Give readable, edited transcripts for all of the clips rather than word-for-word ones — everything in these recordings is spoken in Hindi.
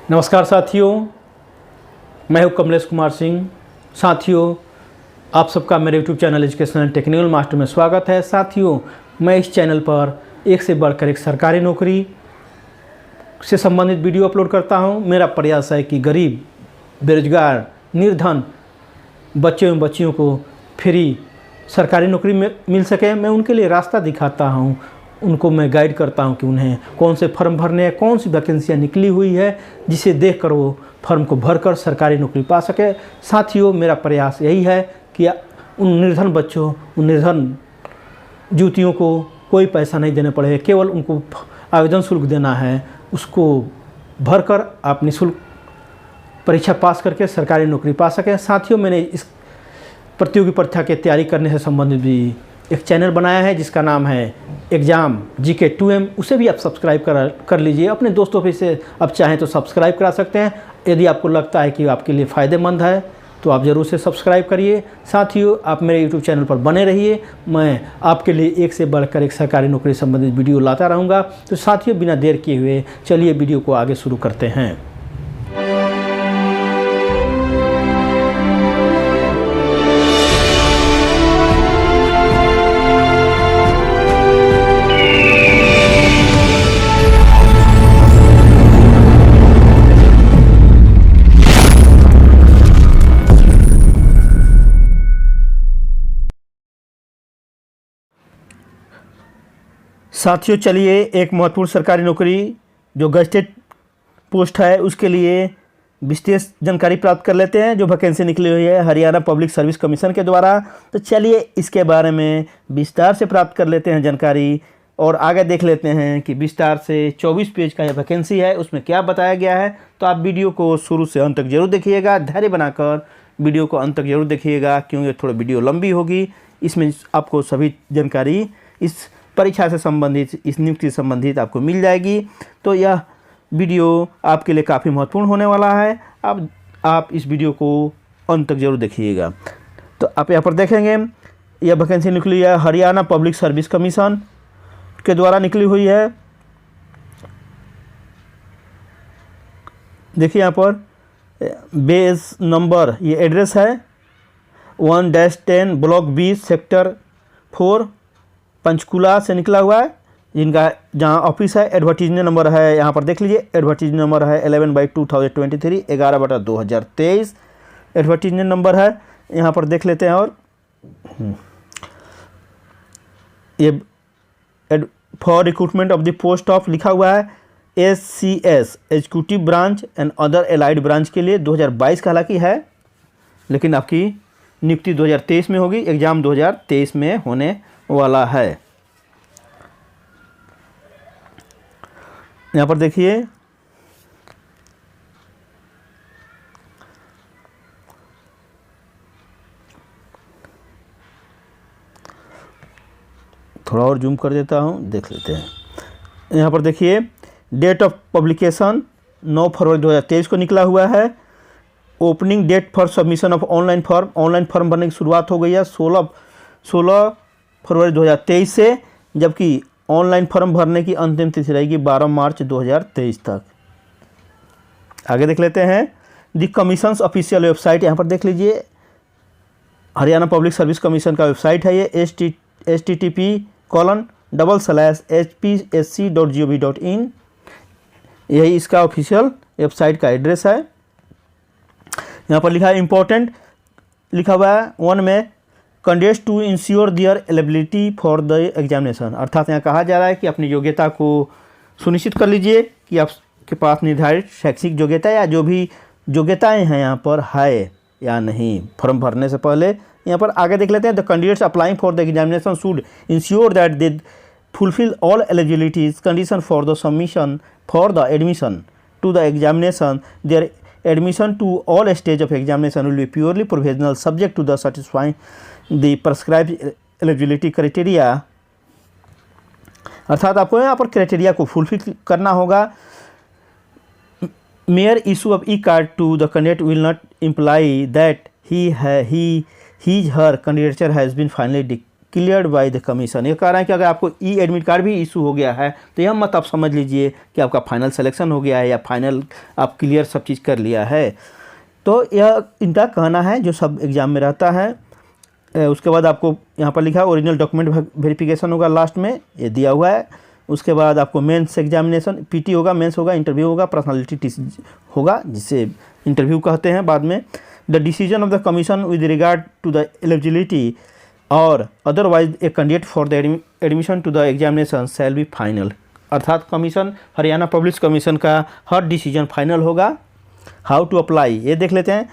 नमस्कार साथियों, मैं हूं कमलेश कुमार सिंह। साथियों, आप सबका मेरे YouTube channel educational technical master में स्वागत है। साथियों, मैं इस चैनल पर एक से बढ़कर एक सरकारी नौकरी से संबंधित वीडियो अपलोड करता हूं। मेरा प्रयास है कि गरीब, बेरोजगार, निर्धन बच्चे एवं बच्चियों को फ्री सरकारी नौकरी में मिल सके। मैं उनके लिए रास्ता दिखाता हूं, उनको मैं गाइड करता हूं कि उन्हें कौन से फॉर्म भरने हैं, कौन सी वैकेंसियाँ निकली हुई है, जिसे देखकर वो फॉर्म को भरकर सरकारी नौकरी पा सके। साथियों, मेरा प्रयास यही है कि उन निर्धन बच्चों, उन निर्धन युवतियों को कोई पैसा नहीं देना पड़े, केवल उनको आवेदन शुल्क देना है। उसको भरकर आप निःशुल्क परीक्षा पास करके सरकारी नौकरी पा सकें। साथियों, मैंने इस प्रतियोगी परीक्षा की तैयारी करने से संबंधित भी एक चैनल बनाया है जिसका नाम है एग्ज़ाम GK 2M। उसे भी आप सब्सक्राइब कर लीजिए। अपने दोस्तों पे से आप चाहें तो सब्सक्राइब करा सकते हैं। यदि आपको लगता है कि आपके लिए फ़ायदेमंद है तो आप ज़रूर से सब्सक्राइब करिए। साथियों, आप मेरे YouTube चैनल पर बने रहिए। मैं आपके लिए एक से बढ़कर एक सरकारी नौकरी संबंधित वीडियो लाता रहूँगा। तो साथियों, बिना देर किए हुए चलिए वीडियो को आगे शुरू करते हैं। साथियों, चलिए एक महत्वपूर्ण सरकारी नौकरी जो गजटेड पोस्ट है उसके लिए विशेष जानकारी प्राप्त कर लेते हैं, जो वैकेंसी निकली हुई है हरियाणा पब्लिक सर्विस कमीशन के द्वारा। तो चलिए इसके बारे में विस्तार से प्राप्त कर लेते हैं जानकारी और आगे देख लेते हैं कि विस्तार से 24 पेज का यह वैकेंसी है, उसमें क्या बताया गया है। तो आप वीडियो को शुरू से अंत तक जरूर देखिएगा, धैर्य बनाकर वीडियो को अंत तक जरूर देखिएगा, क्योंकि थोड़ी वीडियो लंबी होगी। इसमें आपको सभी जानकारी इस परीक्षा से संबंधित, इस नियुक्ति से संबंधित आपको मिल जाएगी। तो यह वीडियो आपके लिए काफ़ी महत्वपूर्ण होने वाला है। अब आप इस वीडियो को अंत तक जरूर देखिएगा। तो आप यहाँ पर देखेंगे यह वैकेंसी निकली है हरियाणा पब्लिक सर्विस कमीशन के द्वारा निकली हुई है। देखिए यहाँ पर बेस नंबर, ये एड्रेस है 1-10 ब्लॉक 20 सेक्टर 4 पंचकुला से निकला हुआ है, जिनका जहां ऑफिस है। एडवर्टीजमेंट नंबर है, यहाँ पर देख लीजिए, एडवर्टीजमेंट नंबर है 11/2023, 11/2023 एडवर्टीजमेंट नंबर है। यहाँ पर देख लेते हैं। और ये for recruitment of the post of लिखा हुआ है SCS executive branch and other allied branch के लिए 2022 का हालांकि है, लेकिन आपकी नियुक्ति 2023 में होगी। एग्ज़ाम 2023 में होने वाला है। यहाँ पर देखिए थोड़ा और जूम कर देता हूँ, देख लेते हैं। यहाँ पर देखिए डेट ऑफ पब्लिकेशन 9 फरवरी 2023 को निकला हुआ है। Opening date for submission of online form, online form भरने की शुरुआत हो गई है 16 फरवरी 2023 से, जबकि ऑनलाइन फॉर्म भरने की अंतिम तिथि रहेगी 12 मार्च 2023 तक। आगे देख लेते हैं द कमीशंस ऑफिशियल वेबसाइट। यहाँ पर देख लीजिए हरियाणा पब्लिक सर्विस कमीशन का वेबसाइट है ये http://hpsc.gov.in, यही इसका ऑफिशियल वेबसाइट का एड्रेस है। यहाँ पर लिखा है इम्पोर्टेंट, लिखा हुआ है 1 में candidates to ensure their eligibility for the examination, अर्थात यहाँ कहा जा रहा है कि अपनी योग्यता को सुनिश्चित कर लीजिए कि आपके पास निर्धारित शैक्षिक योग्यता या जो भी योग्यताएं हैं यहाँ पर है या नहीं फॉर्म भरने से पहले। यहाँ पर आगे देख लेते हैं the candidates applying for the examination should ensure that they fulfil all eligibilities condition for the submission for the admission to the examination. There admission to all stage of examination will be purely provisional subject to the satisfying the prescribed eligibility criteria, अर्थात आपको यहाँ पर क्राइटेरिया को फुलफिल करना होगा। Mere issue of e card to the candidate will not imply that his her candidature has been finally cleared by the commission. ये कह रहा है कि अगर आपको ई एडमिट कार्ड भी इशू हो गया है तो यह मत आप समझ लीजिए कि आपका फाइनल सिलेक्शन हो गया है या फाइनल आप क्लियर सब चीज़ कर लिया है। तो यह इनका कहना है जो सब एग्ज़ाम में रहता है। उसके बाद आपको यहाँ पर लिखा है ओरिजिनल डॉक्यूमेंट वेरिफिकेशन होगा लास्ट में, ये दिया हुआ है। उसके बाद आपको मेंस एग्जामिनेशन पीटी होगा, मेंस होगा, इंटरव्यू होगा, पर्सनालिटी टेस्ट होगा जिसे इंटरव्यू कहते हैं बाद में। The decision of the commission with regard to the eligibility or otherwise a candidate for the admission to the examination shall be final. अर्थात कमीशन, हरियाणा पब्लिक कमीशन का हर डिसीजन फाइनल होगा। हाउ टू अप्लाई ये देख लेते हैं।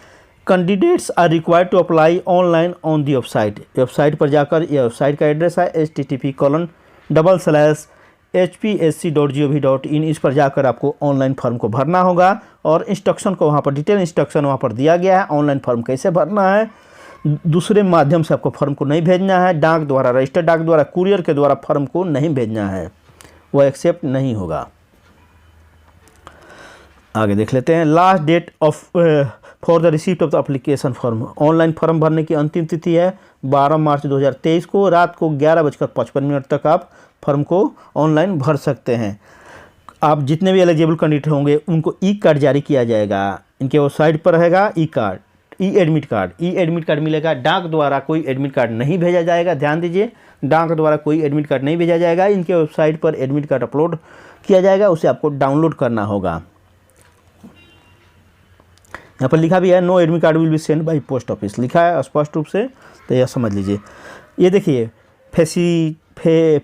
Candidates are required to apply online on the website. Website पर जाकर, यह वेबसाइट का एड्रेस है http://hpsc.gov.in। इस पर जाकर आपको ऑनलाइन फॉर्म को भरना होगा और इंस्ट्रक्शन को वहाँ पर डिटेल इंस्ट्रक्शन वहाँ पर दिया गया है। ऑनलाइन फॉर्म कैसे भरना है, दूसरे माध्यम से आपको फॉर्म को नहीं भेजना है, डाक द्वारा, रजिस्टर्ड डाक द्वारा, कुरियर के द्वारा फॉर्म को नहीं भेजना है, वह एक्सेप्ट नहीं होगा। आगे देख लेते हैं। Last date of for the receipt of the application form. Online form भरने की अंतिम तिथि है 12 मार्च 2023 को रात को 11:55 तक आप फॉर्म को ऑनलाइन भर सकते हैं। आप जितने भी एलिजिबल कैंडिडेट होंगे उनको ई कार्ड जारी किया जाएगा। इनके वेबसाइट पर रहेगा ई कार्ड, ई एडमिट कार्ड, ई एडमिट कार्ड मिलेगा। डाक द्वारा कोई एडमिट कार्ड नहीं भेजा जाएगा, ध्यान दीजिए, डाक द्वारा कोई एडमिट कार्ड नहीं भेजा जाएगा। इनके वेबसाइट पर एडमिट कार्ड अपलोड किया जाएगा, उसे आपको डाउनलोड करना होगा। यहाँ पर लिखा भी है no admit card will be send by post office, लिखा है स्पष्ट रूप से, तो यह समझ लीजिए। ये देखिए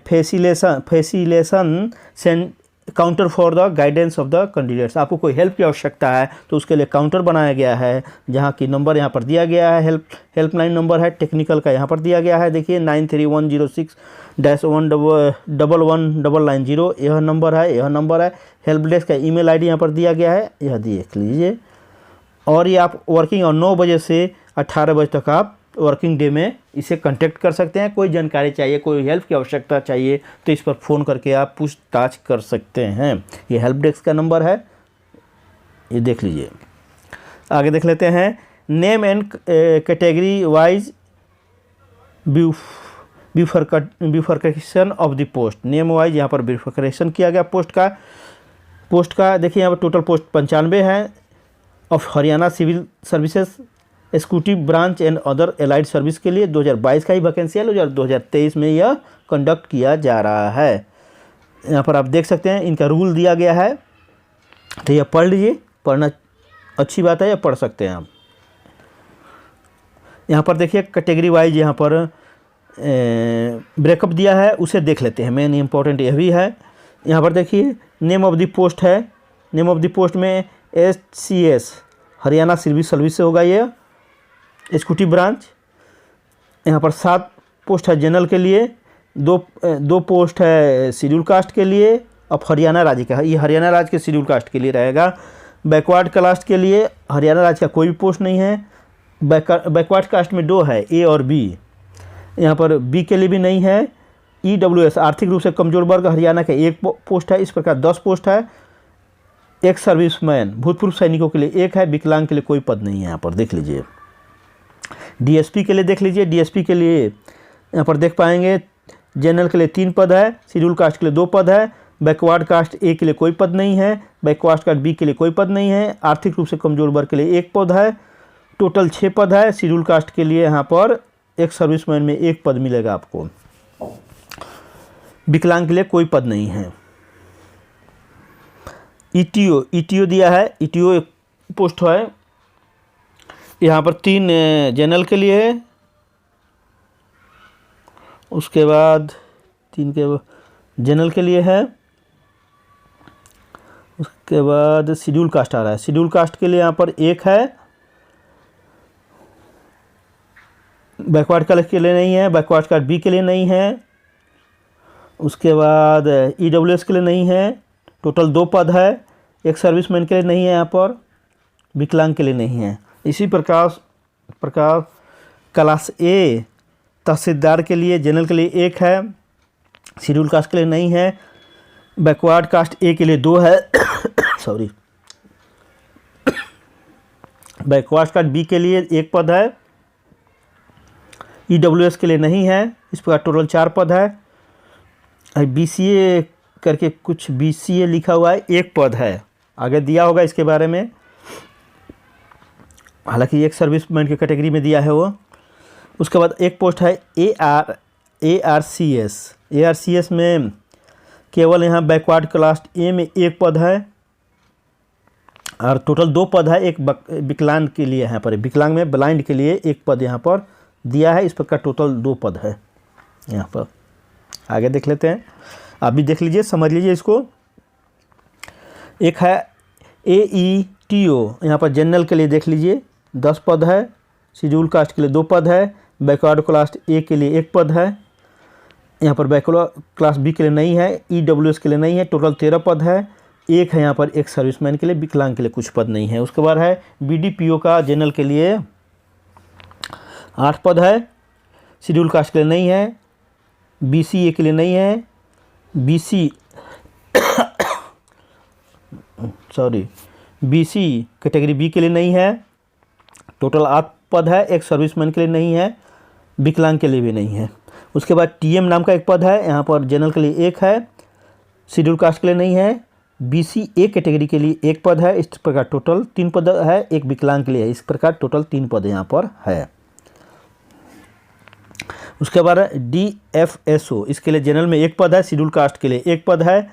facilitation send counter for the guidance of the candidates. आपको कोई हेल्प की आवश्यकता है तो उसके लिए काउंटर बनाया गया है, जहाँ की नंबर यहाँ पर दिया गया है, हेल्पलाइन नंबर है टेक्निकल का यहाँ पर दिया गया है। देखिए 9310611190 यह नंबर है, यह नंबर है। हेल्प डेस्क का ईमेल आईडी यहाँ पर दिया गया है, यह देख लीजिए। और ये आप वर्किंग और 9 बजे से 18 बजे तक आप वर्किंग डे में इसे कांटेक्ट कर सकते हैं। कोई जानकारी चाहिए, कोई हेल्प की आवश्यकता चाहिए तो इस पर फ़ोन करके आप पूछताछ कर सकते हैं। ये हेल्प डेस्क का नंबर है, ये देख लीजिए। आगे देख लेते हैं। Name and category wise bifurcation of the post. Name wise यहाँ पर बिफर्केशन किया गया पोस्ट का। देखिए यहाँ पर टोटल पोस्ट 95 है। Of Haryana civil services executive branch and other allied service के लिए 2022 का ही वैकेंसी है, 2023 में यह कंडक्ट किया जा रहा है। यहाँ पर आप देख सकते हैं इनका रूल दिया गया है, तो यह पढ़ लीजिए, पढ़ना अच्छी बात है, यह पढ़ सकते हैं आप। यहाँ पर देखिए कैटेगरी वाइज यहाँ पर ब्रेकअप दिया है, उसे देख लेते हैं। मेन इम्पोर्टेंट यह भी है। यहाँ पर देखिए नेम ऑफ द पोस्ट है। नेम ऑफ द पोस्ट में HCS हरियाणा सिविल सर्विस से होगा ये एग्जीक्यूटिव ब्रांच। यहाँ पर 7 पोस्ट है जनरल के लिए, दो पोस्ट है शेड्यूल कास्ट के लिए। अब हरियाणा राज्य का, ये हरियाणा राज्य के शेड्यूल कास्ट के लिए रहेगा। बैकवर्ड कास्ट के लिए हरियाणा राज्य का कोई भी पोस्ट नहीं है। बैकवर्ड कास्ट में 2 है, A और B। यहाँ पर B के लिए भी नहीं है। EWS आर्थिक रूप से कमजोर वर्ग हरियाणा का 1 पोस्ट है। इस प्रकार 10 पोस्ट है। एक सर्विसमैन भूतपूर्व सैनिकों के लिए 1 है। विकलांग के लिए कोई पद नहीं है, यहाँ पर देख लीजिए। DSP के लिए देख लीजिए। DSP के लिए यहाँ पर देख पाएंगे जनरल के लिए 3 पद है, शेड्यूल कास्ट के लिए 2 पद है, बैकवर्ड कास्ट A के लिए कोई पद नहीं है, बैकवर्ड कास्ट B के लिए कोई पद नहीं है, आर्थिक रूप से कमजोर वर्ग के लिए 1 पद है। टोटल 6 पद है। शेड्यूल कास्ट के लिए यहाँ पर एक सर्विसमैन में 1 पद मिलेगा आपको। विकलांग के लिए कोई पद नहीं है। ETO दिया है। ETO एक पोस्ट है, यहाँ पर 3 जनरल के लिए है। उसके बाद 3 के जनरल के लिए है। उसके बाद शेड्यूल कास्ट आ रहा है। शेड्यूल कास्ट के लिए यहाँ पर 1 है। बैकवर्ड कास्ट के लिए नहीं है। बैकवर्ड कास्ट B के लिए नहीं है। उसके बाद EWS के लिए नहीं है। टोटल 2 पद है। एक सर्विसमैन के लिए नहीं है, यहाँ पर विकलांग के लिए नहीं है। इसी प्रकार क्लास A तहसीलदार के लिए जनरल के लिए 1 है। शेड्यूल कास्ट के लिए नहीं है। बैकवर्ड कास्ट A के लिए 2 है सॉरी। बैकवर्ड कास्ट B के लिए 1 पद है। EWS के लिए नहीं है। इस प्रकार टोटल 4 पद है। BCA करके कुछ BCA लिखा हुआ है, 1 पद है, आगे दिया होगा इसके बारे में, हालांकि एक सर्विसमैन की कैटेगरी में दिया है वो। उसके बाद एक पोस्ट है ARCS में केवल यहाँ बैकवर्ड क्लास A में 1 पद है और टोटल 2 पद है। एक विकलांग के लिए यहाँ पर, विकलांग में ब्लाइंड के लिए 1 पद यहाँ पर दिया है। इस प्रकार टोटल 2 पद है यहाँ पर। आगे देख लेते हैं, आप भी देख लीजिए, समझ लीजिए इसको। एक है AETO, यहाँ पर जनरल के लिए देख लीजिए 10 पद है, शेड्यूल कास्ट के लिए 2 पद है, बैकवर्ड क्लास A के लिए 1 पद है, यहाँ पर बैकवर्ड क्लास B के लिए नहीं है, EWS के लिए नहीं है, टोटल 13 पद है। एक है यहाँ पर एक सर्विसमैन के लिए, विकलांग के लिए कुछ पद नहीं है। उसके बाद है BDPO का जनरल के लिए 8 पद है, शेड्यूल कास्ट के लिए नहीं है, BCA के लिए नहीं है, BC कैटेगरी B के लिए नहीं है, टोटल 8 पद है। एक सर्विसमैन के लिए नहीं है, विकलांग के लिए भी नहीं है। उसके बाद TM नाम का 1 पद है, यहाँ पर जनरल के लिए 1 है, शेड्यूल कास्ट के लिए नहीं है, BCA कैटेगरी के लिए 1 पद है। इस प्रकार टोटल 3 पद है, एक विकलांग के लिए है। इस प्रकार टोटल 3 पद यहाँ पर है। उसके बाद DFSO, इसके लिए जनरल में 1 पद है, शेड्यूल कास्ट के लिए 1 पद है।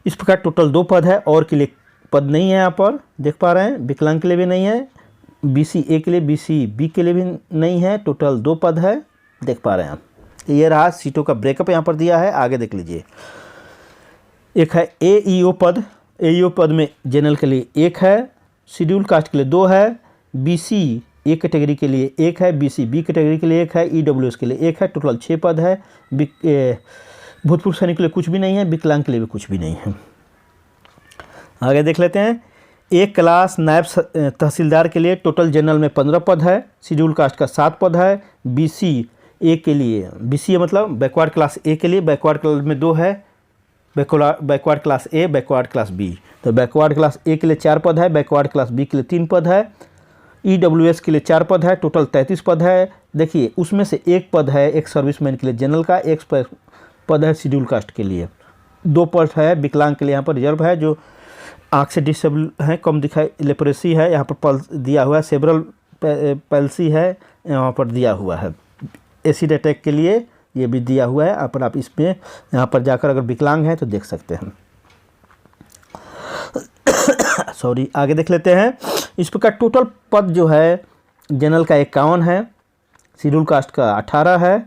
इस प्रकार टोटल 2 पद है, और के लिए पद नहीं है यहाँ पर, देख पा रहे हैं, विकलांग के लिए भी नहीं है, BCA के लिए, BCB के लिए भी नहीं है, टोटल 2 पद है, देख पा रहे हैं आप। ये रहा सीटों का ब्रेकअप यहाँ पर दिया है, आगे देख लीजिए। एक है AEO पद, AEO पद में जनरल के लिए 1 है, शेड्यूल कास्ट के लिए 2 है, BCA कैटेगरी के लिए 1 है, BCB कैटेगरी के लिए 1 है, EWS के लिए 1 है, टोटल 6 पद है। भूतपूर्व सैनिक के लिए कुछ भी नहीं है, विकलांग के लिए भी कुछ भी नहीं है। आगे देख लेते हैं। एक क्लास नायब तहसीलदार के लिए टोटल जनरल में 15 पद है, शेड्यूल कास्ट का 7 पद है, BCA के लिए, BCA मतलब बैकवर्ड क्लास A के लिए, बैकवर्ड क्लास में 2 है, backward class A, backward class B। तो बैकवर्ड क्लास A के लिए 4 पद है, बैकवर्ड क्लास B के लिए 3 पद है, EWS के लिए 4 पद है, टोटल 33 पद है। देखिए उसमें से 1 पद है एक सर्विसमैन के लिए जनरल का, 1 पद है शेड्यूल कास्ट के लिए, 2 पद है विकलांग के लिए। यहाँ पर रिजर्व है, जो आँख से डिसेबल है, कम दिखाई, लेप्रेसी है, यहाँ पर पल्स दिया हुआ है, सेब्रल पैल्सी है, यहाँ पर दिया हुआ है, एसिड अटैक के लिए ये भी दिया हुआ है। यहाँ पर आप इसमें यहाँ पर जाकर अगर विकलांग है तो देख सकते हैं। सॉरी, आगे देख लेते हैं। इस प्रकार टोटल पद जो है जनरल का 51 है, शेड्यूल कास्ट का 18 है,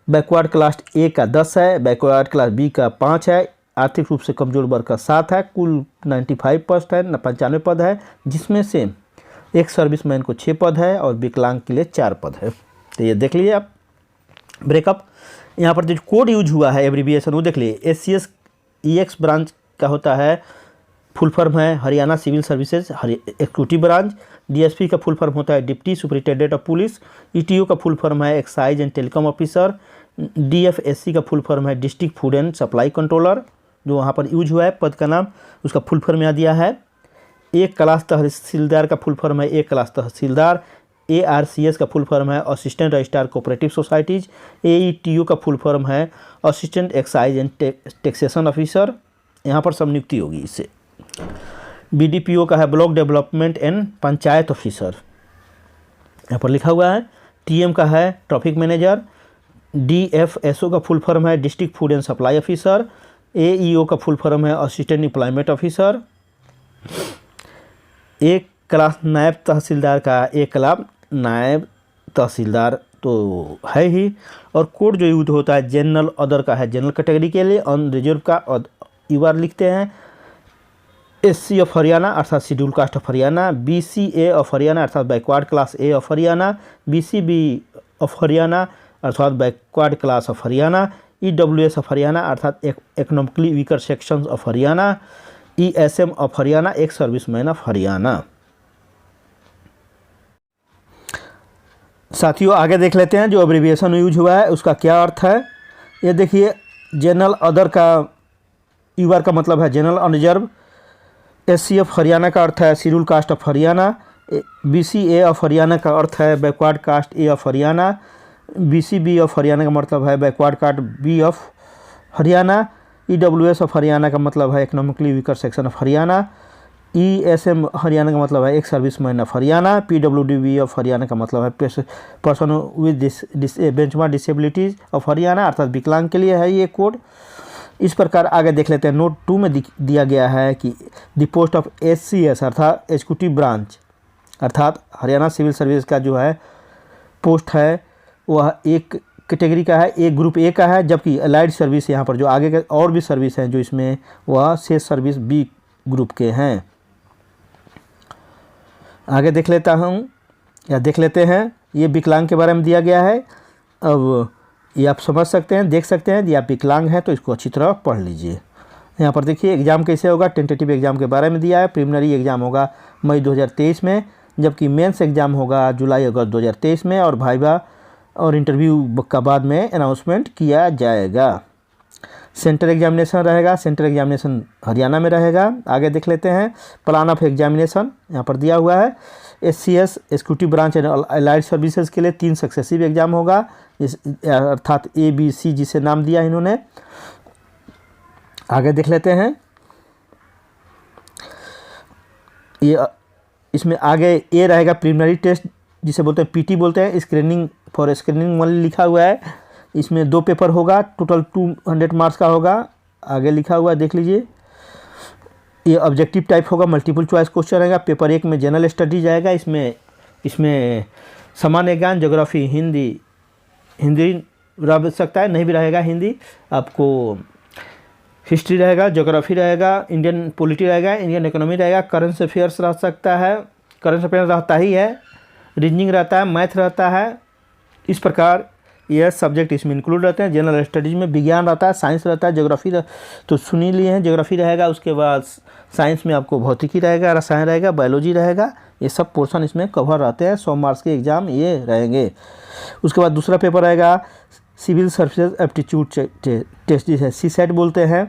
बैकवर्ड क्लास A का 10 है, बैकवर्ड क्लास B का 5 है, आर्थिक रूप से कमजोर वर्ग का 7 है। कुल 95 पोस्ट है, 95 पद है, जिसमें से एक सर्विसमैन को 6 पद है और विकलांग के लिए 4 पद है। तो ये देख लीजिए आप ब्रेकअप। यहाँ पर जो कोड यूज हुआ है एब्रीविएशन वो देख लिए। SCS EX ब्रांच का होता है, फुल फॉर्म है Haryana civil services executive branch. DSP का फुल फॉर्म होता है deputy superintendent of police. ETO का फुल फॉर्म है excise and telecom officer. DFSC का फुल फॉर्म है district food and supply controller. जो वहाँ पर यूज हुआ है पद का नाम, उसका फुल फॉर्म यहाँ दिया है। एक क्लास तहसीलदार का फुल फॉर्म है एक क्लास तहसीलदार। ARCS का फुल फॉर्म है assistant registrar cooperative societies. AETO का फुल फॉर्म है assistant excise and taxation officer. यहाँ पर सब नियुक्ति होगी इससे। BDPO का है block development and panchayat officer, यहाँ पर लिखा हुआ है। TM का है ट्रैफिक मैनेजर। DFSO का फुल फॉर्म है district food and supply officer. AEO का फुल फॉर्म है असिस्टेंट एम्प्लॉयमेंट ऑफिसर। एक क्लास नायब तहसीलदार का एक क्लास नायब तहसीलदार तो है ही। और कोड जो यूज होता है जनरल अदर का है जनरल कैटेगरी के लिए। ऑन रिजर्व का UR लिखते हैं। SC ऑफ हरियाणा अर्थात schedule caste of Haryana. BCA of Haryana अर्थात backward class A of Haryana. BCB of Haryana अर्थात backward class of Haryana. EWS of Haryana अर्थात economically weaker sections of Haryana. ESM of Haryana ex serviceman of Haryana. साथियों आगे देख लेते हैं जो एब्रीविएशन यूज हुआ है उसका क्या अर्थ है। ये देखिए जनरल अदर का UR का मतलब है general unreserved. SC of Haryana का अर्थ है schedule caste of Haryana. BCA of Haryana का अर्थ है backward caste A of Haryana. BCB of Haryana का मतलब है backward caste B of Haryana, EWS of Haryana का मतलब है economically weaker section of Haryana, ESM Haryana का मतलब है ex serviceman of Haryana, PWDB of Haryana का मतलब है person with benchmark disabilities of Haryana, अर्थात विकलांग के लिए है ये कोड। इस प्रकार आगे देख लेते हैं। नोट 2 में दिया गया है कि द पोस्ट ऑफ SCS अर्थात एग्जीक्यूटिव ब्रांच अर्थात हरियाणा सिविल सर्विस का जो है पोस्ट है वह एक कैटेगरी का है, एक ग्रुप ए का है, जबकि अलाइड सर्विस यहाँ पर जो आगे के और भी सर्विस हैं जो इसमें वह शेष सर्विस B ग्रुप के हैं। आगे देख लेता हूँ या देख लेते हैं। ये विकलांग के बारे में दिया गया है। अब ये आप समझ सकते हैं, देख सकते हैं। यदि आप विकलांग हैं तो इसको अच्छी तरह पढ़ लीजिए। यहाँ पर देखिए एग्ज़ाम कैसे होगा। टेंटेटिव एग्ज़ाम के बारे में दिया है। प्रीलिमिनरी एग्ज़ाम होगा मई 2023 में, जबकि मेंस एग्ज़ाम होगा जुलाई अगस्त 2023 में, और भाइवा और इंटरव्यू का बाद में अनाउंसमेंट किया जाएगा। सेंटर एग्जामिनेशन रहेगा, सेंटर एग्जामिनेशन हरियाणा में रहेगा। आगे देख लेते हैं प्लान ऑफ एग्जामिनेशन यहाँ पर दिया हुआ है। SCS executive branch and allied services के लिए 3 सक्सेसिव एग्जाम होगा, अर्थात ABC जिसे नाम दिया इन्होंने। आगे देख लेते हैं। ये इसमें आगे ए रहेगा प्रीलिमिनरी टेस्ट जिसे बोलते हैं PT बोलते हैं, स्क्रीनिंग फॉर स्क्रीनिंग वाली लिखा हुआ है। इसमें 2 पेपर होगा, टोटल 200 मार्क्स का होगा। आगे लिखा हुआ है देख लीजिए। ये ऑब्जेक्टिव टाइप होगा, मल्टीपल चॉइस क्वेश्चन रहेगा। पेपर 1 में जनरल स्टडी जाएगा। इसमें सामान्य ज्ञान, ज्योग्राफी, हिंदी रह सकता है, नहीं भी रहेगा हिंदी। आपको हिस्ट्री रहेगा, ज्योग्राफी रहेगा, इंडियन पॉलिटी रहेगा, इंडियन इकोनॉमी रहेगा, करंट अफेयर्स रह सकता है, करंट अफेयर्स रहता ही है, रीजनिंग रहता है, मैथ रहता है। इस प्रकार यह सब्जेक्ट इसमें इंक्लूड रहते हैं। जनरल स्टडीज़ में विज्ञान रहता है, साइंस रहता है, ज्योग्राफी तो सुन ही लिए हैं, ज्योग्राफी रहेगा। उसके बाद साइंस में आपको भौतिकी रहेगा, रसायन रहेगा, बायोलॉजी रहेगा। ये सब पोर्शन इसमें कवर रहते हैं। 100 मार्क्स के एग्जाम ये रहेंगे। उसके बाद दूसरा पेपर रहेगा सिविल सर्विसेज एप्टीट्यूड टेस्ट जिसे CSAT बोलते हैं।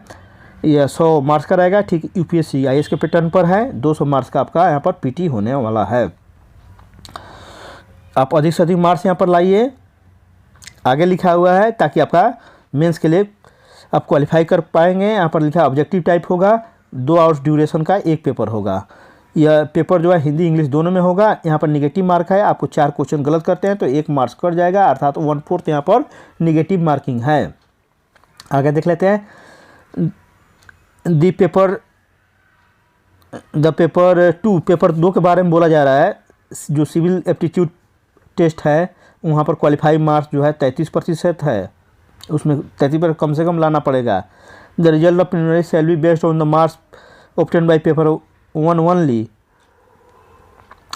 यह 100 मार्क्स का रहेगा। ठीक UPSC IAS के पैटर्न पर है। 200 मार्क्स का आपका यहाँ पर PT होने वाला है। आप अधिक से अधिक मार्क्स यहाँ पर लाइए। आगे लिखा हुआ है ताकि आपका मेंस के लिए आप क्वालिफाई कर पाएंगे। यहाँ पर लिखा ऑब्जेक्टिव टाइप होगा, 2 आवर्स ड्यूरेशन का एक पेपर होगा। यह पेपर जो है हिंदी इंग्लिश दोनों में होगा। यहाँ पर निगेटिव मार्क है। आपको 4 क्वेश्चन गलत करते हैं तो 1 मार्क्स कट जाएगा, अर्थात 1/4 यहाँ पर निगेटिव मार्किंग है। आगे देख लेते हैं। द पेपर 2 पेपर 2 के बारे में बोला जा रहा है। जो सिविल एप्टीट्यूड टेस्ट है वहाँ पर क्वालिफाई मार्क्स जो है 33% है। उसमें 33% कम से कम लाना पड़ेगा। The result of preliminary shall be based on the marks obtain bye paper 1 only.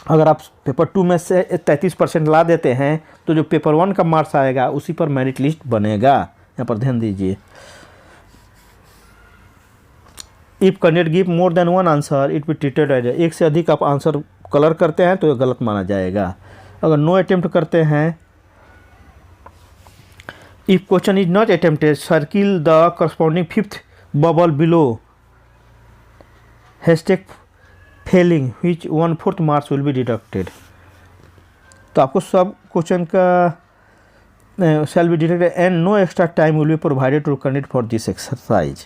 अगर आप पेपर 2 में से 33% ला देते हैं तो जो पेपर 1 का मार्क्स आएगा उसी पर मेरिट लिस्ट बनेगा। यहाँ पर ध्यान दीजिए। If candidate give more than 1 answer it be treated as, एक से अधिक आप आंसर कलर करते हैं तो ये गलत माना जाएगा। अगर नो अटेम्प्ट करते हैं, if question is not attempted circle the corresponding 5th bubble below hashtag failing which 1/4 marks will be deducted. तो आपको सब क्वेश्चन का shall be deducted and no extra time will be provided to candidate for this exercise.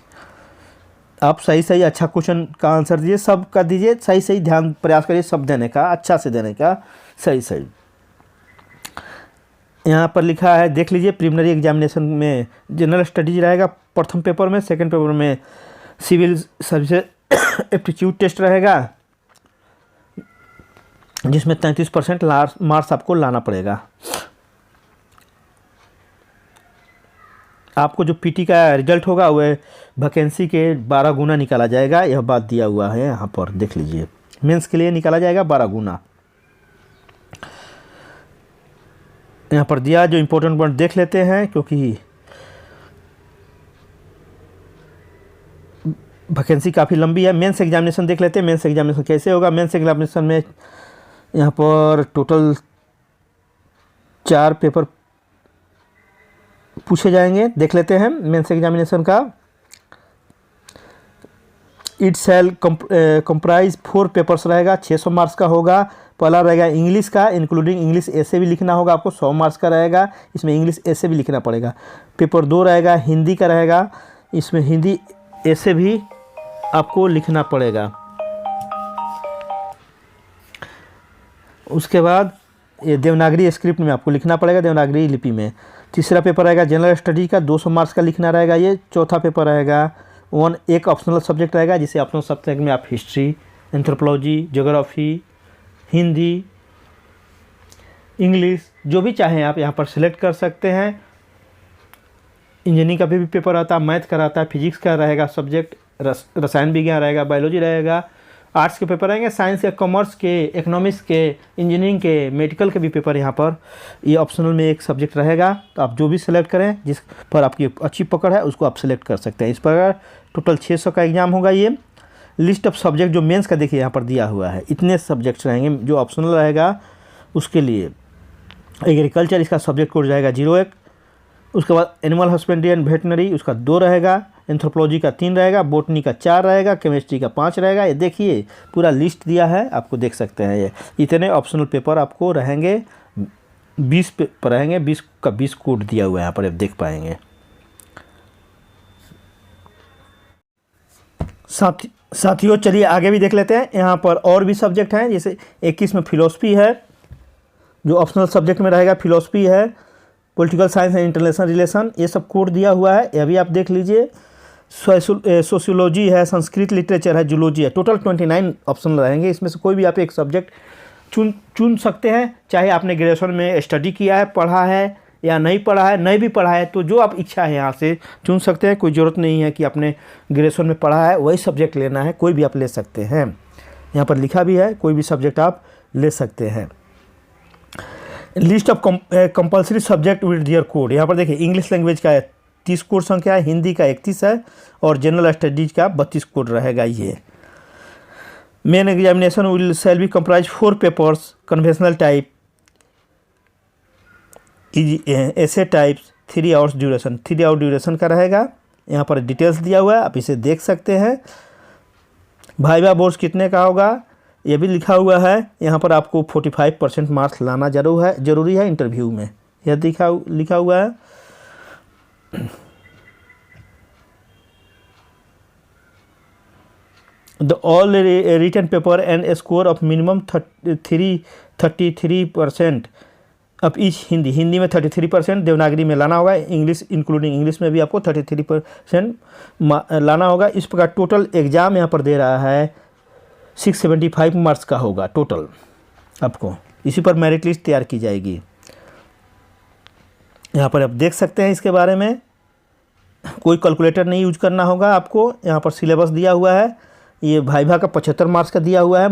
आप सही अच्छा क्वेश्चन का आंसर दीजिए, सब का दीजिए, सही ध्यान प्रयास करिए सब देने का, अच्छा से देने का, सही। यहाँ पर लिखा है देख लीजिए। प्रीलिमिनरी एग्जामिनेशन में जनरल स्टडीज रहेगा प्रथम पेपर में, सेकंड पेपर में सिविल सर्विसेज एप्टीट्यूड टेस्ट रहेगा जिसमें 33% मार्क्स आपको लाना पड़ेगा। आपको जो PT का रिजल्ट होगा वह वैकेंसी के 12 गुना निकाला जाएगा। यह बात दिया हुआ है यहाँ पर देख लीजिए। मेंस के लिए निकाला जाएगा 12 गुना। यहाँ पर दिया जो इम्पोर्टेंट पॉइंट देख लेते हैं क्योंकि वैकेंसी काफ़ी लंबी है। मेंस एग्जामिनेशन देख लेते हैं। मेंस एग्जामिनेशन कैसे होगा। मेंस एग्जामिनेशन में यहाँ पर टोटल 4 पेपर पूछे जाएंगे। देख लेते हैं मेंस एग्जामिनेशन का। इट शैल कंप्राइज 4 पेपर्स रहेगा, 600 मार्क्स का होगा। पहला रहेगा इंग्लिश का, इंक्लूडिंग इंग्लिश ऐसे भी लिखना होगा आपको, 100 मार्क्स का रहेगा, इसमें इंग्लिश ऐसे भी लिखना पड़ेगा। पेपर 2 रहेगा हिंदी का रहेगा, इसमें हिंदी ऐसे भी आपको लिखना पड़ेगा। उसके बाद ये देवनागरी स्क्रिप्ट में आपको लिखना पड़ेगा, देवनागरी लिपि में। तीसरा पेपर रहेगा जनरल स्टडी का, 200 मार्क्स का लिखना रहेगा ये। चौथा पेपर रहेगा एक ऑप्शनल सब्जेक्ट रहेगा, जिसे ऑप्शनल सब्जेक्ट में आप history, anthropology, geography, Hindi, English जो भी चाहें आप यहाँ पर सिलेक्ट कर सकते हैं। इंजीनियरिंग का भी पेपर आता है, मैथ का रहता है, फिजिक्स का रहेगा सब्जेक्ट, रसायन विज्ञान रहेगा, बायोलॉजी रहेगा, आर्ट्स के पेपर रहेंगे, साइंस या कॉमर्स के, इकोनॉमिक्स के, इंजीनियरिंग के, मेडिकल के भी पेपर यहाँ पर ये ऑप्शनल में एक सब्जेक्ट रहेगा। तो आप जो भी सिलेक्ट करें, जिस पर आपकी अच्छी पकड़ है उसको आप सिलेक्ट कर सकते हैं। इस पर टोटल 600 का एग्ज़ाम होगा। ये लिस्ट ऑफ सब्जेक्ट जो मेंस का देखिए यहाँ पर दिया हुआ है, इतने सब्जेक्ट्स रहेंगे। जो ऑप्शनल रहेगा उसके लिए एग्रीकल्चर, इसका सब्जेक्ट कोड जाएगा 01। उसके बाद एनिमल हस्बेंड्री एंड वेटनरी, उसका 2 रहेगा। एंथ्रोपोलॉजी का 3 रहेगा, बोटनी का 4 रहेगा, केमिस्ट्री का 5 रहेगा। ये देखिए पूरा लिस्ट दिया है, आपको देख सकते हैं। ये इतने ऑप्शनल पेपर आपको रहेंगे, 20 पेपर रहेंगे, 20 का 20 कोड दिया हुआ है यहाँ पर, आप देख पाएंगे। साथियों चलिए आगे भी देख लेते हैं। यहाँ पर और भी सब्जेक्ट हैं, जैसे 21 में फिलोसफी है, जो ऑप्शनल सब्जेक्ट में रहेगा। फिलोसफी है, political science and international relation, ये सब कोड दिया हुआ है, ये भी आप देख लीजिए। सोशियोलॉजी है, संस्कृत लिटरेचर है, जूलॉजी है। टोटल 29 ऑप्शन रहेंगे, इसमें से कोई भी आप एक सब्जेक्ट चुन सकते हैं। चाहे आपने ग्रेजुएशन में स्टडी किया है, पढ़ा है या नहीं पढ़ा है, नहीं भी पढ़ा है तो जो आप इच्छा है यहाँ से चुन सकते हैं। कोई ज़रूरत नहीं है कि आपने ग्रेजुएशन में पढ़ा है वही सब्जेक्ट लेना है, कोई भी आप ले सकते हैं। यहाँ पर लिखा भी है, कोई भी सब्जेक्ट आप ले सकते हैं। List of compulsory subject with their code, यहाँ पर देखिए इंग्लिश लैंग्वेज का 30 कोड संख्या है, हिंदी का 31 है और जनरल स्टडीज का 32 कोड रहेगा। ये main examination will shall be comprise 4 papers, conventional type, ऐसे types, 3 hours duration, 3 hour duration का रहेगा। यहाँ पर डिटेल्स दिया हुआ है, आप इसे देख सकते हैं। वाइवा बोर्ड्स कितने का होगा ये भी लिखा हुआ है। यहाँ पर आपको 45% मार्क्स लाना जरूरी है इंटरव्यू में, यह लिखा हुआ है। The all written paper and a score of minimum 33% अब हिंदी में 33% देवनागरी में लाना होगा। इंग्लिश इंक्लूडिंग इंग्लिश में भी आपको 33% लाना होगा। इस प्रकार टोटल एग्ज़ाम यहाँ पर दे रहा है 675 मार्क्स का होगा टोटल आपको। इसी पर मेरिट लिस्ट तैयार की जाएगी। यहाँ पर आप देख सकते हैं इसके बारे में, कोई कैलकुलेटर नहीं यूज करना होगा आपको। यहाँ पर सिलेबस दिया हुआ है। ये वाइवा का 75 मार्क्स का दिया हुआ है।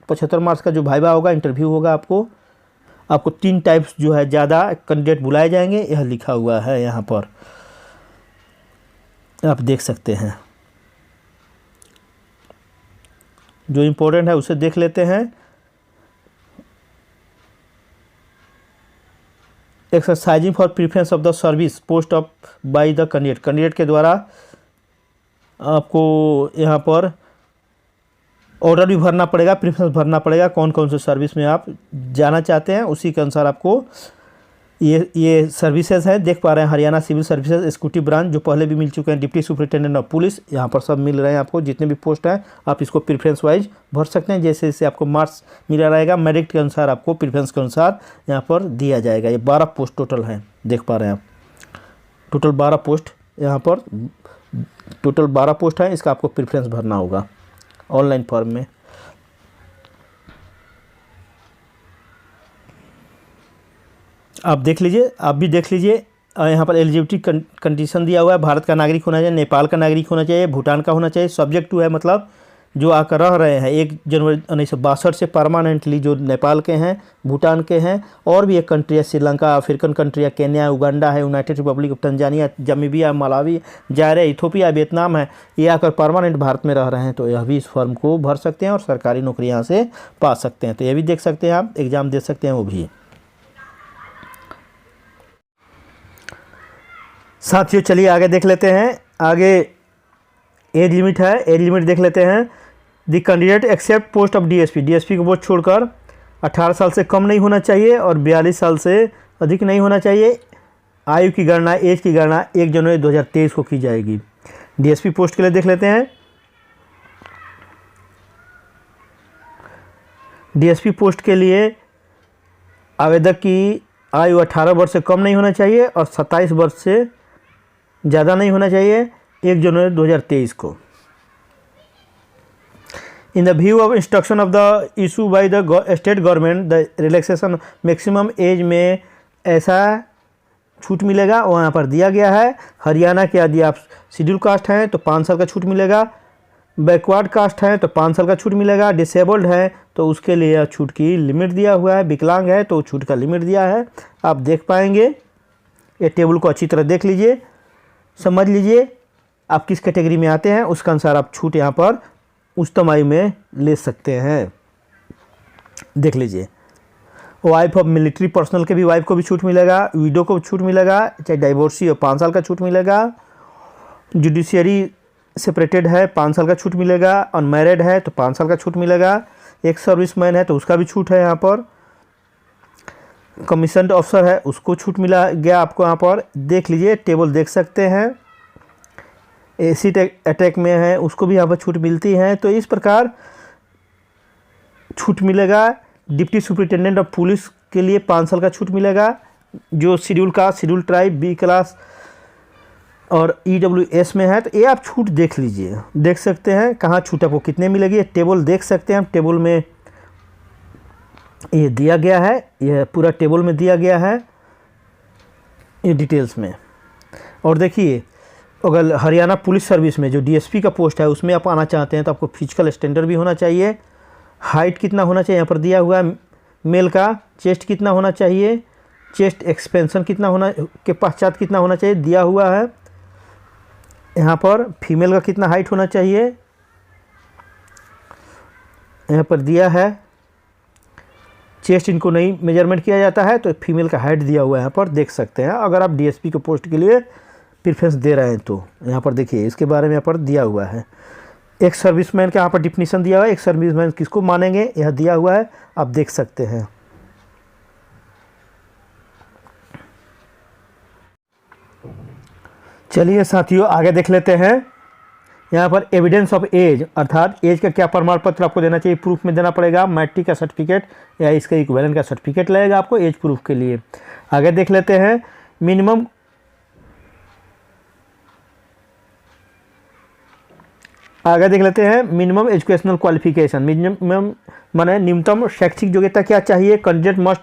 75 मार्क्स का जो वाइवा होगा, इंटरव्यू होगा आपको 3 टाइप्स जो है ज़्यादा कैंडिडेट बुलाए जाएंगे, यह लिखा हुआ है यहाँ पर, आप देख सकते हैं। जो इम्पोर्टेंट है उसे देख लेते हैं। Exercising for preference of the service post of by the candidate के द्वारा आपको यहाँ पर ऑर्डर भी भरना पड़ेगा, प्रीफरेंस भरना पड़ेगा, कौन कौन से सर्विस में आप जाना चाहते हैं, उसी के अनुसार आपको ये सर्विसेज हैं। देख पा रहे हैं Haryana civil services executive branch, जो पहले भी मिल चुके हैं, डिप्टी सुपरिटेंडेंट ऑफ पुलिस, यहाँ पर सब मिल रहे हैं आपको। जितने भी पोस्ट हैं आप इसको प्रीफरेंस वाइज भर सकते हैं, जैसे जैसे आपको मार्क्स मिला रहेगा मेरिट के अनुसार आपको प्रीफरेंस के अनुसार यहाँ पर दिया जाएगा। ये 12 पोस्ट टोटल हैं, देख पा रहे हैं आप। टोटल 12 पोस्ट यहाँ पर, टोटल 12 पोस्ट हैं। इसका आपको प्रीफरेंस भरना होगा ऑनलाइन फॉर्म में। आप देख लीजिए, आप भी देख लीजिए। यहाँ पर एलिजिबिलिटी कंडीशन दिया हुआ है। भारत का नागरिक होना चाहिए, नेपाल का नागरिक होना चाहिए, भूटान का होना चाहिए। सब्जेक्ट टू है मतलब जो आकर रह रहे हैं 1 जनवरी 1962 से परमानेंटली, जो नेपाल के हैं, भूटान के हैं, और भी एक कंट्री है श्रीलंका, अफ्रीकन कंट्री है, केन्या, उगांडा है, United Republic of Tanzania, Zambia, Malawi, Zaire, Ethiopia, Vietnam है। ये आकर परमानेंट भारत में रह रहे हैं, तो यह भी इस फॉर्म को भर सकते हैं और सरकारी नौकरी यहाँ से पा सकते हैं। तो ये भी देख सकते हैं आप, एग्ज़ाम दे सकते हैं वो भी। साथियों चलिए आगे देख लेते हैं। आगे एज लिमिट है, एज लिमिट देख लेते हैं। The candidate except post of DSP, DSP को पोस्ट छोड़कर 18 साल से कम नहीं होना चाहिए और 42 साल से अधिक नहीं होना चाहिए। आयु की गणना, एज की गणना 1 जनवरी 2023 को की जाएगी। डीएसपी पोस्ट के लिए देख लेते हैं। डीएसपी पोस्ट के लिए आवेदक की आयु 18 वर्ष से कम नहीं होना चाहिए और 27 वर्ष से ज़्यादा नहीं होना चाहिए 1 जनवरी 2023 को। In the view of instruction of the issue by the state government, the relaxation maximum age में ऐसा छूट मिलेगा वो यहाँ पर दिया गया है। हरियाणा के यदि आप शेड्यूल कास्ट हैं तो 5 साल का छूट मिलेगा, बैकवर्ड कास्ट है तो 5 साल का छूट मिलेगा, डिसेबल्ड है तो उसके लिए छूट की लिमिट दिया हुआ है, विकलांग है तो छूट का लिमिट दिया है। आप देख पाएंगे, ये टेबल को अच्छी तरह देख लीजिए, समझ लीजिए आप किस कैटेगरी में आते हैं, उसके अनुसार आप छूट यहाँ पर उच्चतम आयु में ले सकते हैं। देख लीजिए, वाइफ ऑफ मिलिट्री पर्सनल के भी वाइफ को भी छूट मिलेगा, विडो को छूट मिलेगा, चाहे डाइवोर्सी हो 5 साल का छूट मिलेगा, जुडिशियरी सेपरेटेड है 5 साल का छूट मिलेगा, अनमैरिड है तो 5 साल का छूट मिलेगा, एक सर्विसमैन है तो उसका भी छूट है यहाँ पर, कमीशन्ड ऑफिसर है उसको छूट मिला गया आपको यहाँ पर। देख लीजिए, टेबल देख सकते हैं। एसिड अटैक में है उसको भी यहाँ पर छूट मिलती है। तो इस प्रकार छूट मिलेगा। डिप्टी सुपरिटेंडेंट ऑफ पुलिस के लिए 5 साल का छूट मिलेगा, जो schedule caste, schedule tribe, B class और EWS में है। तो ये आप छूट देख लीजिए, देख सकते हैं कहाँ छूट आपको कितने मिलेगी, ये टेबल देख सकते हैं। टेबल में ये दिया गया है, ये पूरा टेबल में दिया गया है ये डिटेल्स में। और देखिए, अगर हरियाणा पुलिस सर्विस में जो DSP का पोस्ट है उसमें आप आना चाहते हैं तो आपको फिजिकल स्टैंडर्ड भी होना चाहिए। हाइट कितना होना चाहिए यहाँ पर दिया हुआ है, मेल का चेस्ट कितना होना चाहिए, चेस्ट एक्सपेंशन कितना होना के पश्चात कितना होना चाहिए दिया हुआ है। यहाँ पर फीमेल का कितना हाइट होना चाहिए यहाँ पर दिया है। चेस्ट इनको नहीं मेजरमेंट किया जाता है तो फीमेल का हाइट दिया हुआ है, यहाँ पर देख सकते हैं। अगर आप DSP के पोस्ट के लिए प्रेफरेंस दे रहे हैं तो यहाँ पर देखिए इसके बारे में यहाँ पर दिया हुआ है। एक सर्विसमैन का यहाँ पर डिफिनीशन दिया हुआ है, एक सर्विसमैन किसको मानेंगे यह दिया हुआ है, आप देख सकते हैं। चलिए साथियों, आगे देख लेते हैं। यहाँ पर एविडेंस ऑफ एज, अर्थात एज का क्या प्रमाण पत्र आपको देना चाहिए, प्रूफ में देना पड़ेगा। मैट्रिक का सर्टिफिकेट या इसका इक्विवेलेंट का सर्टिफिकेट लगेगा आपको एज प्रूफ के लिए। आगे देख लेते हैं। Minimum minimum educational qualification. Minimum माने न्यूनतम शैक्षिक योग्यता क्या चाहिए। कैंडिडेट मस्ट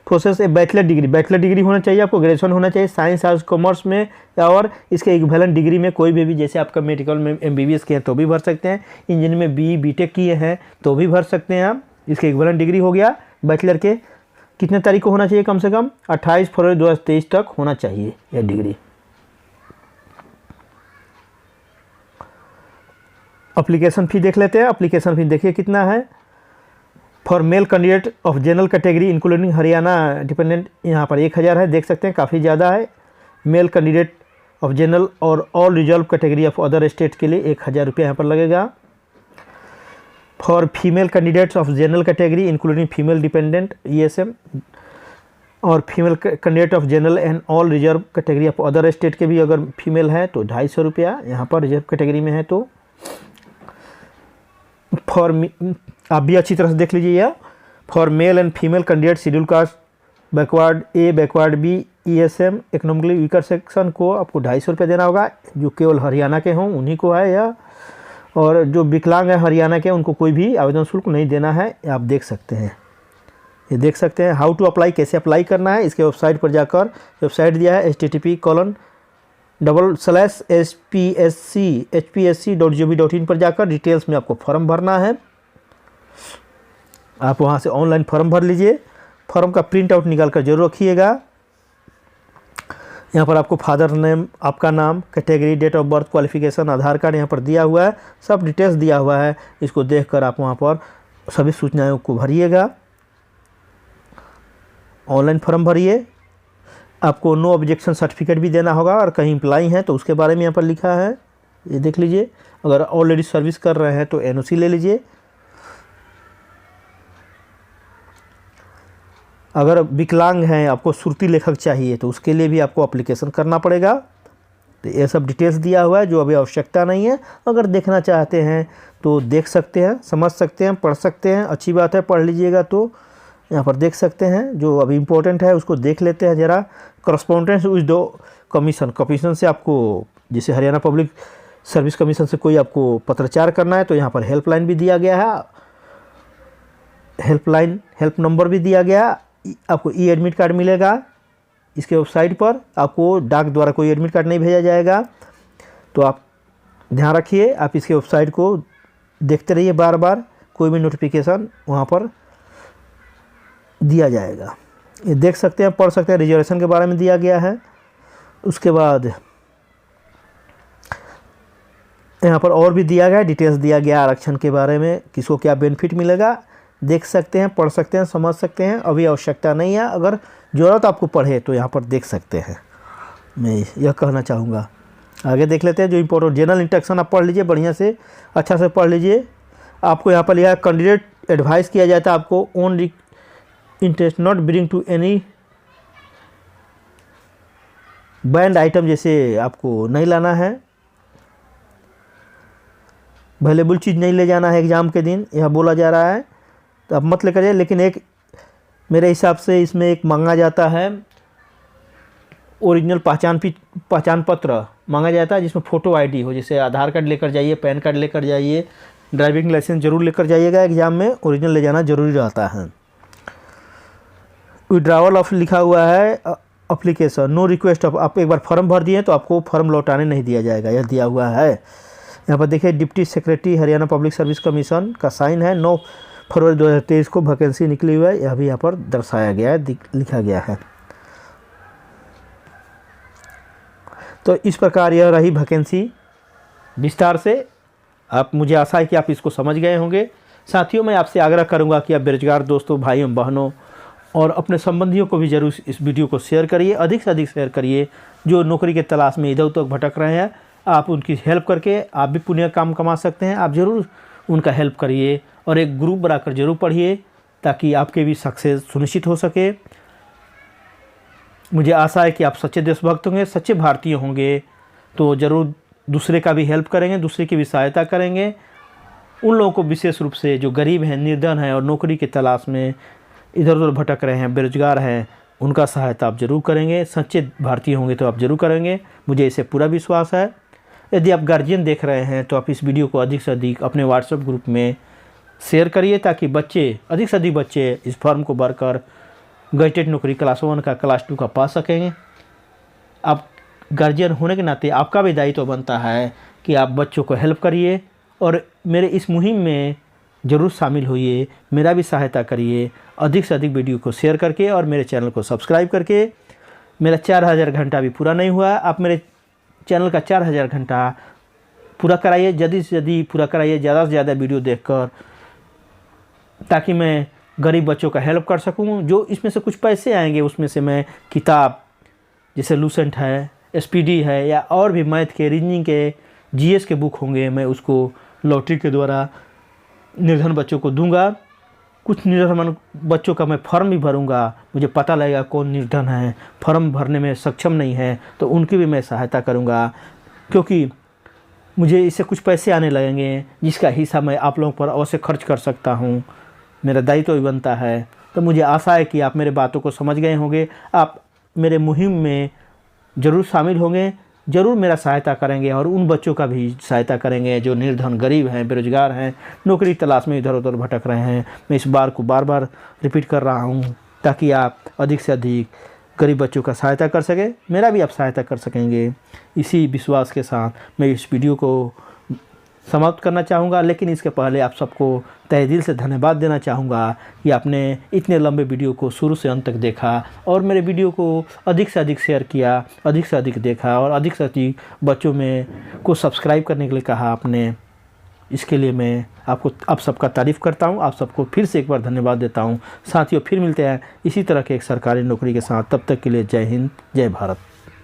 प्रोसेस ए बैचलर डिग्री, बैचलर डिग्री होना चाहिए आपको, ग्रेजुएशन होना चाहिए साइंस आर्ट्स कॉमर्स में, और इसके इक्विवेलेंट डिग्री में कोई भी जैसे आपका मेडिकल में MBBS किए हैं तो भी भर सकते हैं, इंजीनियरिंग में BE BTech किए हैं तो भी भर सकते हैं आप। इसके इक्विवेलेंट डिग्री हो गया बैचलर के। कितने तारीख को होना चाहिए, कम से कम 28 फरवरी 2023 तक होना चाहिए यह डिग्री। एप्लीकेशन फ़ी देख लेते हैं। एप्लीकेशन फ़ी देखिए कितना है। For male candidate of general category including Haryana dependent यहाँ पर 1000 है, देख सकते हैं काफ़ी ज़्यादा है। मेल कैंडिडेट ऑफ जनरल और all reserve category of other state के लिए 1000 रुपये यहाँ पर लगेगा। For female candidates of general category including female dependent ESM और female candidate of general and all reserve category of other state के भी अगर फीमेल है तो 250 रुपया यहाँ पर रिजर्व कैटेगरी में है। तो फॉर आप भी अच्छी तरह से देख लीजिए यह। For male and female candidate schedule caste backward A backward B ESM economically weaker section को आपको 250 रुपये देना होगा, जो केवल हरियाणा के हों उन्हीं को है यह। और जो विकलांग है हरियाणा के उनको कोई भी आवेदन शुल्क नहीं देना है, आप देख सकते हैं। ये देख सकते हैं हाउ टू अप्लाई, कैसे अप्लाई करना है। इसके वेबसाइट पर जाकर वेबसाइट दिया है http://spsc.hpsc.gov.in पर जाकर डिटेल्स में आपको फॉर्म भरना है। आप वहाँ से ऑनलाइन फॉर्म भर लीजिए। फॉर्म का प्रिंट आउट निकाल कर जरूर रखिएगा। यहाँ पर आपको फादर नेम, आपका नाम, category, date of birth, qualification, Aadhaar card यहाँ पर दिया हुआ है, सब डिटेल्स दिया हुआ है। इसको देखकर आप वहाँ पर सभी सूचनाओं को भरिएगा। ऑनलाइन फॉर्म भरिए। आपको नो ऑब्जेक्शन सर्टिफिकेट भी देना होगा, और कहीं अप्लाई है तो उसके बारे में यहाँ पर लिखा है, ये देख लीजिए। अगर ऑलरेडी सर्विस कर रहे हैं तो NOC ले लीजिए। अगर विकलांग हैं, आपको सुरती लेखक चाहिए तो उसके लिए भी आपको एप्लीकेशन करना पड़ेगा। तो ये सब डिटेल्स दिया हुआ है जो अभी आवश्यकता नहीं है। अगर देखना चाहते हैं तो देख सकते हैं, समझ सकते हैं, पढ़ सकते हैं। अच्छी बात है, पढ़ लीजिएगा तो यहाँ पर देख सकते हैं। जो अभी इम्पोर्टेंट है उसको देख लेते हैं ज़रा। करस्पॉन्डेंस विद द कमीशन से आपको, जैसे हरियाणा पब्लिक सर्विस कमीशन से कोई आपको पत्राचार करना है तो यहाँ पर हेल्पलाइन भी दिया गया है, हेल्प नंबर भी दिया गया। आपको ई एडमिट कार्ड मिलेगा इसके वेबसाइट पर। आपको डाक द्वारा कोई एडमिट कार्ड नहीं भेजा जाएगा, तो आप ध्यान रखिए। आप इसके वेबसाइट को देखते रहिए, बार बार कोई भी नोटिफिकेशन वहाँ पर दिया जाएगा। ये देख सकते हैं, पढ़ सकते हैं। रिजर्वेशन के बारे में दिया गया है। उसके बाद यहाँ पर और भी दिया गया है, डिटेल्स दिया गया आरक्षण के बारे में, किसको क्या बेनिफिट मिलेगा। देख सकते हैं, पढ़ सकते हैं, समझ सकते हैं। अभी आवश्यकता नहीं है, अगर ज़रूरत आपको पढ़े तो यहाँ पर देख सकते हैं। मैं यह कहना चाहूँगा। आगे देख लेते हैं जो इम्पोर्टेंट जनरल इंस्ट्रक्शन आप पढ़ लीजिए, बढ़िया से अच्छा से पढ़ लीजिए। आपको यहाँ पर लिखा है कैंडिडेट एडवाइस किया जाता है आपको own interest not bring to any banned item, जैसे आपको नहीं लाना है, वैल्यूएबल चीज़ नहीं ले जाना है एग्ज़ाम के दिन, यह बोला जा रहा है। तो आप मत लेकर जाइए। लेकिन एक मेरे हिसाब से इसमें एक मांगा जाता है ओरिजिनल पहचान पत्र मांगा जाता है, जिसमें फ़ोटो आईडी हो। जैसे आधार कार्ड लेकर जाइए, पैन कार्ड लेकर जाइए, ड्राइविंग लाइसेंस ज़रूर लेकर जाइएगा। एग्ज़ाम में ओरिजिनल ले जाना ज़रूरी रहता है। विड्रावल ऑफ लिखा हुआ है एप्लीकेशन, नो रिक्वेस्ट ऑफ। आप एक बार फॉर्म भर दिए तो आपको फॉर्म लौटाने नहीं दिया जाएगा, यह दिया हुआ है। यहाँ पर देखिए deputy secretary Haryana public service commission का साइन है। 9 फरवरी 2023 को वैकेंसी निकली हुई है, यह भी यहाँ पर दर्शाया गया है, लिखा गया है। तो इस प्रकार यह रही वैकेंसी विस्तार से। आप, मुझे आशा है कि आप इसको समझ गए होंगे। साथियों, मैं आपसे आग्रह करूंगा कि आप बेरोजगार दोस्तों, भाइयों, बहनों और अपने संबंधियों को भी ज़रूर इस वीडियो को शेयर करिए, अधिक से अधिक शेयर करिए। जो नौकरी के तलाश में इधर उधर भटक रहे हैं, आप उनकी हेल्प करके आप भी पुण्य काम कमा सकते हैं। आप ज़रूर उनका हेल्प करिए और एक ग्रुप बनाकर ज़रूर पढ़िए, ताकि आपके भी सक्सेस सुनिश्चित हो सके। मुझे आशा है कि आप सच्चे देशभक्त होंगे, सच्चे भारतीय होंगे, तो ज़रूर दूसरे का भी हेल्प करेंगे, दूसरे की भी सहायता करेंगे। उन लोगों को विशेष रूप से जो गरीब हैं, निर्धन हैं और नौकरी की तलाश में इधर उधर भटक रहे हैं, बेरोजगार हैं, उनका सहायता आप ज़रूर करेंगे। सच्चे भारतीय होंगे तो आप ज़रूर करेंगे, मुझे इसे पूरा विश्वास है। यदि आप गार्जियन देख रहे हैं तो आप इस वीडियो को अधिक से अधिक अपने व्हाट्सएप ग्रुप में शेयर करिए, ताकि बच्चे, अधिक से अधिक बच्चे इस फॉर्म को भरकर गजेटेड नौकरी क्लास 1 का, क्लास 2 का पा सकेंगे। आप गार्जियन होने के नाते आपका भी दायित्व बनता है कि आप बच्चों को हेल्प करिए और मेरे इस मुहिम में ज़रूर शामिल होइए, मेरा भी सहायता करिए अधिक से अधिक वीडियो को शेयर करके और मेरे चैनल को सब्सक्राइब करके। मेरा 4000 घंटा भी पूरा नहीं हुआ, आप मेरे चैनल का 4000 घंटा पूरा कराइए, जल्दी से जल्दी पूरा कराइए, ज़्यादा से ज़्यादा वीडियो देखकर, ताकि मैं गरीब बच्चों का हेल्प कर सकूं। जो इसमें से कुछ पैसे आएंगे उसमें से मैं किताब, जैसे लूसेंट है, SPD है, या और भी मैथ के, रीजनिंग के, GS के बुक होंगे, मैं उसको लॉटरी के द्वारा निर्धन बच्चों को दूंगा। कुछ निर्धन बच्चों का मैं फॉर्म भी भरूंगा, मुझे पता लगेगा कौन निर्धन है, फॉर्म भरने में सक्षम नहीं है, तो उनकी भी मैं सहायता करूंगा, क्योंकि मुझे इससे कुछ पैसे आने लगेंगे, जिसका हिस्सा मैं आप लोगों पर अवश्य खर्च कर सकता हूं, मेरा दायित्व भी बनता है। तो मुझे आशा है कि आप मेरे बातों को समझ गए होंगे, आप मेरे मुहिम में ज़रूर शामिल होंगे, ज़रूर मेरा सहायता करेंगे और उन बच्चों का भी सहायता करेंगे जो निर्धन, गरीब हैं, बेरोजगार हैं, नौकरी तलाश में इधर उधर भटक रहे हैं। मैं इस बार को बार बार रिपीट कर रहा हूँ, ताकि आप अधिक से अधिक गरीब बच्चों का सहायता कर सकें, मेरा भी आप सहायता कर सकेंगे। इसी विश्वास के साथ मैं इस वीडियो को समाप्त करना चाहूँगा, लेकिन इसके पहले आप सबको तहे दिल से धन्यवाद देना चाहूँगा कि आपने इतने लंबे वीडियो को शुरू से अंत तक देखा और मेरे वीडियो को अधिक से अधिक शेयर किया, अधिक से अधिक देखा और अधिक से अधिक बच्चों में को सब्सक्राइब करने के लिए कहा आपने। इसके लिए मैं आप सबका तारीफ़ करता हूँ, आप सबको फिर से एक बार धन्यवाद देता हूँ। साथियों, फिर मिलते हैं इसी तरह के एक सरकारी नौकरी के साथ, तब तक के लिए जय हिंद, जय भारत।